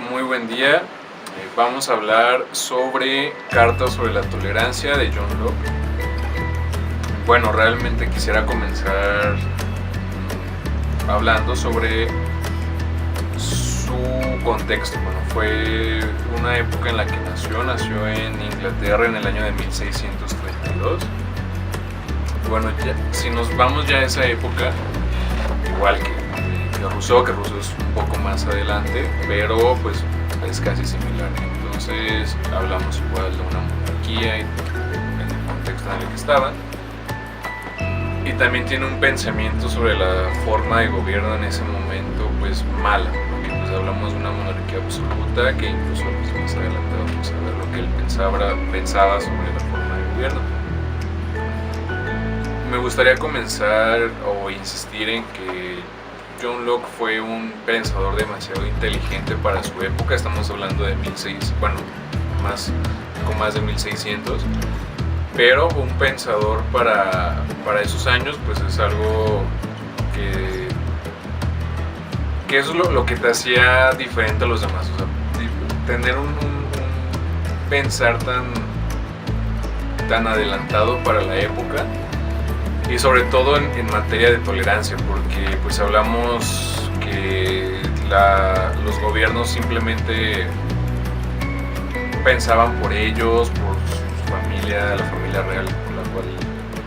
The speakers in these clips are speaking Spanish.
Muy buen día. Vamos a hablar sobre Carta sobre la tolerancia de John Locke. Bueno, realmente quisiera comenzar hablando sobre su contexto. Bueno, fue una época en la que nació en Inglaterra en el año de 1632. Bueno, si nos vamos ya a esa época, igual que Rousseau es un poco más adelante, pero pues es casi similar. Entonces hablamos igual de una monarquía en el contexto en el que estaban, y también tiene un pensamiento sobre la forma de gobierno en ese momento pues mala, porque pues hablamos de una monarquía absoluta, que incluso pues, más adelante vamos a ver lo que él pensaba sobre la forma de gobierno. Me gustaría comenzar o insistir en que John Locke fue un pensador demasiado inteligente para su época. Estamos hablando de 1600, bueno, poco más de 1600, pero un pensador para esos años pues es algo que eso es lo que te hacía diferente a los demás. O sea, tener un pensar tan adelantado para la época, y sobre todo en materia de tolerancia, porque pues hablamos que los gobiernos simplemente pensaban por ellos, por su familia, la familia real con la cual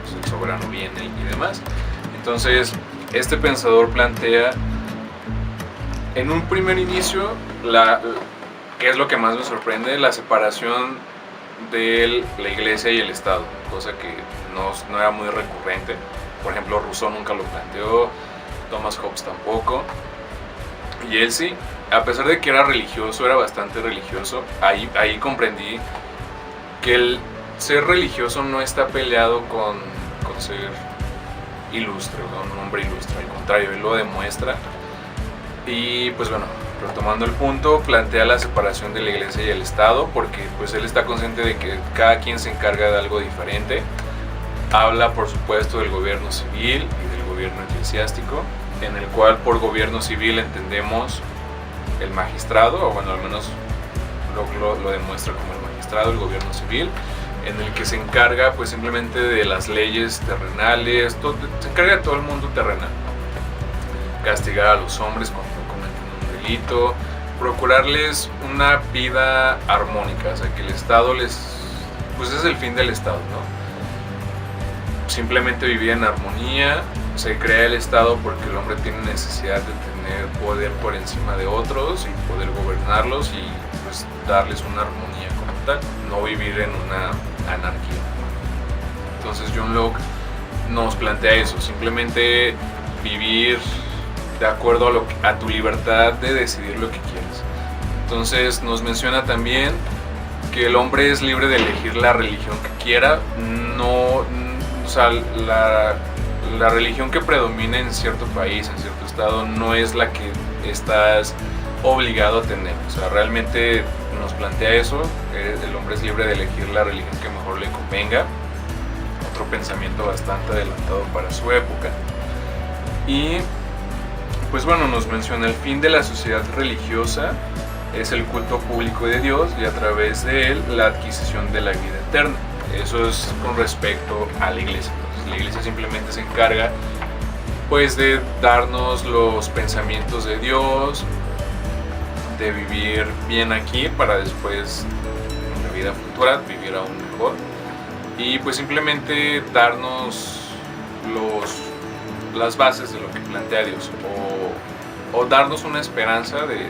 pues, el soberano viene y demás. Entonces este pensador plantea en un primer inicio, que es lo que más me sorprende, la separación de la iglesia y el Estado, cosa que no era muy recurrente. Por ejemplo, Rousseau nunca lo planteó, Thomas Hobbes tampoco, y él sí, a pesar de que era religioso, era bastante religioso. Ahí comprendí que el ser religioso no está peleado con ser ilustre, con un hombre ilustre, al contrario, él lo demuestra. Y pues bueno, retomando el punto, plantea la separación de la iglesia y el Estado, porque pues él está consciente de que cada quien se encarga de algo diferente. Habla por supuesto del gobierno civil y del gobierno eclesiástico, en el cual por gobierno civil entendemos el magistrado, o bueno, al menos lo demuestra como el magistrado, el gobierno civil, en el que se encarga pues simplemente de las leyes terrenales, se encarga de todo el mundo terrenal, castigar a los hombres cuando cometen un delito, procurarles una vida armónica, o sea que el Estado pues es el fin del Estado, ¿no? Simplemente vivir en armonía. Se crea el Estado porque el hombre tiene necesidad de tener poder por encima de otros y poder gobernarlos y pues darles una armonía como tal, no vivir en una anarquía. Entonces John Locke nos plantea eso, simplemente vivir de acuerdo a tu libertad de decidir lo que quieres. Entonces nos menciona también que el hombre es libre de elegir la religión que quiera, o sea, la religión que predomina en cierto país, en cierto estado, no es la que estás obligado a tener. O sea, realmente nos plantea eso, el hombre es libre de elegir la religión que mejor le convenga. Otro pensamiento bastante adelantado para su época. Y pues bueno, nos menciona el fin de la sociedad religiosa es el culto público de Dios, y a través de él la adquisición de la vida eterna. Eso es con respecto a la iglesia. Entonces la iglesia simplemente se encarga pues de darnos los pensamientos de Dios, de vivir bien aquí para después en la vida futura vivir aún mejor, y pues simplemente darnos las bases de lo que plantea Dios, o darnos una esperanza de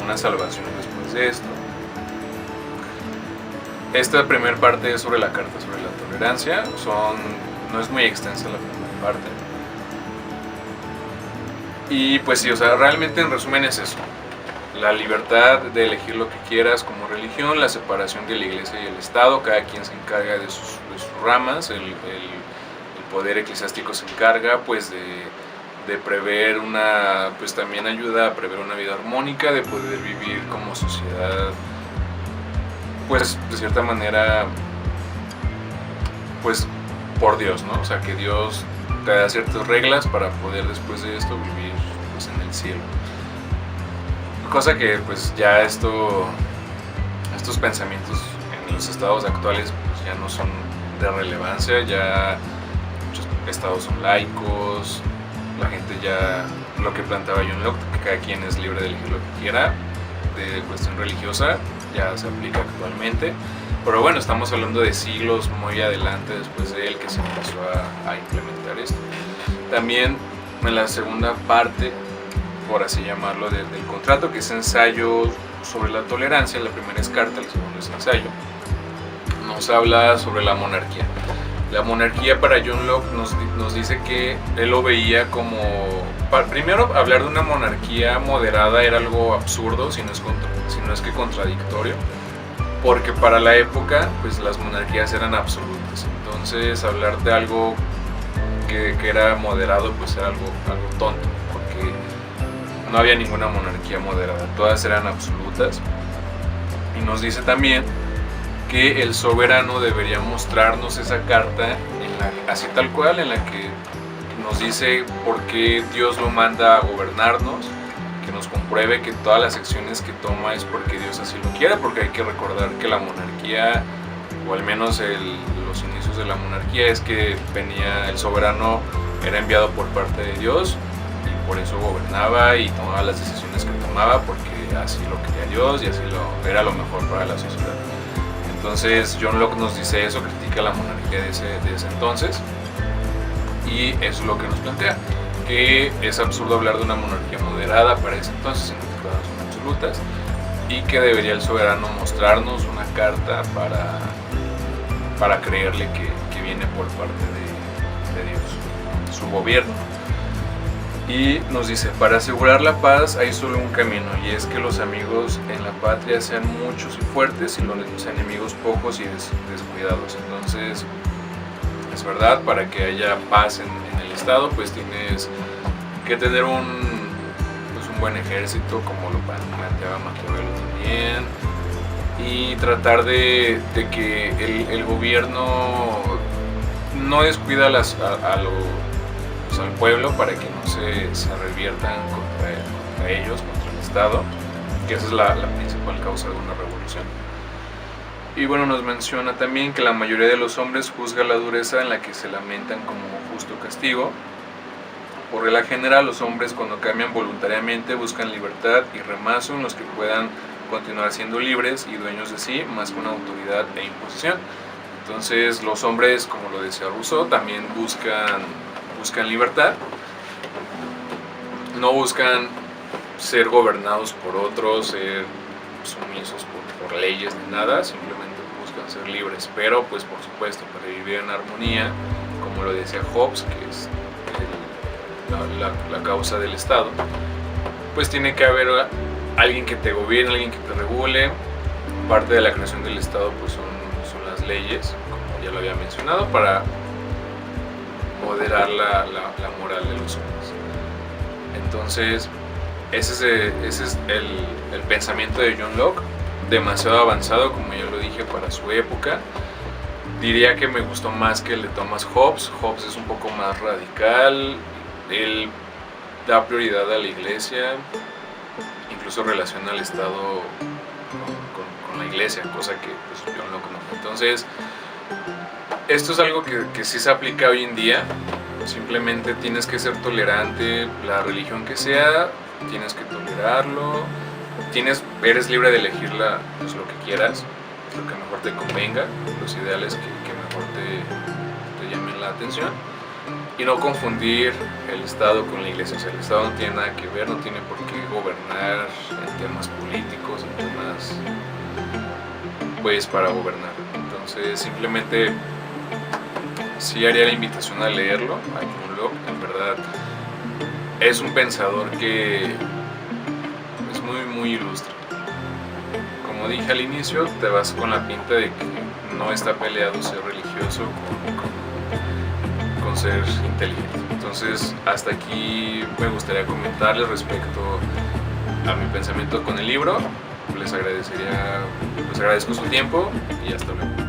una salvación después de esto. Esta primera parte es sobre la carta sobre la tolerancia, no es muy extensa la primera parte. Y pues sí, o sea, realmente en resumen es eso: la libertad de elegir lo que quieras como religión, la separación de la iglesia y el Estado, cada quien se encarga de sus ramas, el poder eclesiástico se encarga pues de prever pues también ayuda a prever una vida armónica, de poder vivir como sociedad pues de cierta manera pues por Dios, ¿no? O sea, que Dios te da ciertas reglas para poder después de esto vivir pues en el cielo. cosa que pues ya estos pensamientos en los estados actuales pues, ya no son de relevancia, ya muchos estados son laicos, la gente ya, lo que planteaba John Locke, que cada quien es libre de elegir lo que quiera, de cuestión religiosa, ya se aplica actualmente. Pero bueno, estamos hablando de siglos muy adelante después de él que se empezó a implementar esto. También en la segunda parte, por así llamarlo, del contrato, que es ensayo sobre la tolerancia, la primera es carta, el segundo es ensayo, nos habla sobre la monarquía. La monarquía para John Locke nos dice que él lo veía como... Primero, hablar de una monarquía moderada era algo absurdo, si no es que contradictorio, porque para la época pues las monarquías eran absolutas. Entonces hablar de algo que era moderado pues era algo tonto, porque no había ninguna monarquía moderada, todas eran absolutas. Y nos dice también que el soberano debería mostrarnos esa carta así tal cual, en la que nos dice por qué Dios lo manda a gobernarnos, que nos compruebe que todas las acciones que toma es porque Dios así lo quiere, porque hay que recordar que la monarquía, o al menos los inicios de la monarquía, es que el soberano era enviado por parte de Dios y por eso gobernaba y tomaba las decisiones que tomaba porque así lo quería Dios y así era lo mejor para la sociedad. Entonces John Locke nos dice eso, critica la monarquía de ese entonces, y eso es lo que nos plantea, que es absurdo hablar de una monarquía moderada para ese entonces, sino que todas son absolutas, y que debería el soberano mostrarnos una carta para creerle que viene por parte de Dios, su gobierno. Y nos dice, para asegurar la paz hay solo un camino, y es que los amigos en la patria sean muchos y fuertes y los enemigos pocos y descuidados. Entonces, es verdad, para que haya paz en el estado, pues tienes que tener un buen ejército, como lo planteaba Maquiavelo también, y tratar de que el gobierno no descuida al pueblo para que no se reviertan contra ellos, contra el Estado, que esa es la principal causa de una revolución. Y bueno, nos menciona también que la mayoría de los hombres juzga la dureza en la que se lamentan como justo castigo. Por regla general, los hombres cuando cambian voluntariamente buscan libertad y remazo en los que puedan continuar siendo libres y dueños de sí, más que una autoridad e imposición. Entonces los hombres, como lo decía Rousseau, también buscan libertad, no buscan ser gobernados por otros, ser sumisos por leyes ni nada, simplemente buscan ser libres, pero pues por supuesto para vivir en armonía, como lo decía Hobbes, que es la causa del Estado, pues tiene que haber alguien que te gobierne, alguien que te regule. Parte de la creación del Estado pues son las leyes, como ya lo había mencionado, para moderar la moral de los hombres. Entonces ese es el pensamiento de John Locke, demasiado avanzado, como ya lo dije, para su época. Diría que me gustó más que el de Thomas Hobbes. Hobbes es un poco más radical, él da prioridad a la iglesia, incluso relaciona al Estado con la iglesia, cosa que pues, John Locke no. Entonces esto es algo que sí se aplica hoy en día. Simplemente tienes que ser tolerante, la religión que sea, tienes que tolerarlo, eres libre de elegir pues, lo que quieras, lo que mejor te convenga, los ideales que mejor te llamen la atención, y no confundir el Estado con la iglesia. O sea, el Estado no tiene nada que ver, no tiene por qué gobernar en temas políticos, en temas pues para gobernar. Entonces simplemente sí haría la invitación a leerlo, a John Locke. En verdad es un pensador que es muy ilustre. Como dije al inicio, te vas con la pinta de que no está peleado ser religioso con ser inteligente. Entonces hasta aquí me gustaría comentarles respecto a mi pensamiento con el libro. Les agradezco su tiempo y hasta luego.